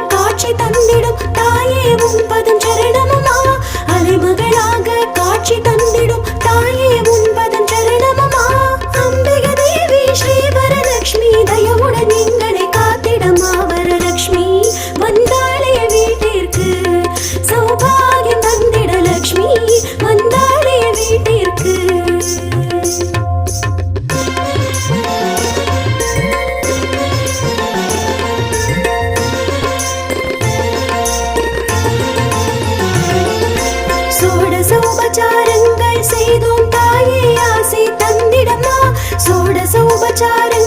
காட்சி தந்திடும் தாயே உன்பதம் சரணமம்மா. அலைமகளாக காட்சி தந்திடும் தாயே உன்பதம் சரணமம்மா. அம்பிக தேவி ஸ்ரீ வரலட்சுமி தயவுடன் எங்களை காத்திடமா. வரலட்சுமி வந்தாளே வீட்டிற்கு சௌபாகியம் தந்திட. லட்சுமி வந்தாளே வீட்டிற்கு. சோடசோபச்சாரங்கள் செய்தோம் தாயே ஆசை தந்திடம்மா. சோடசோபச்சாரங்கள்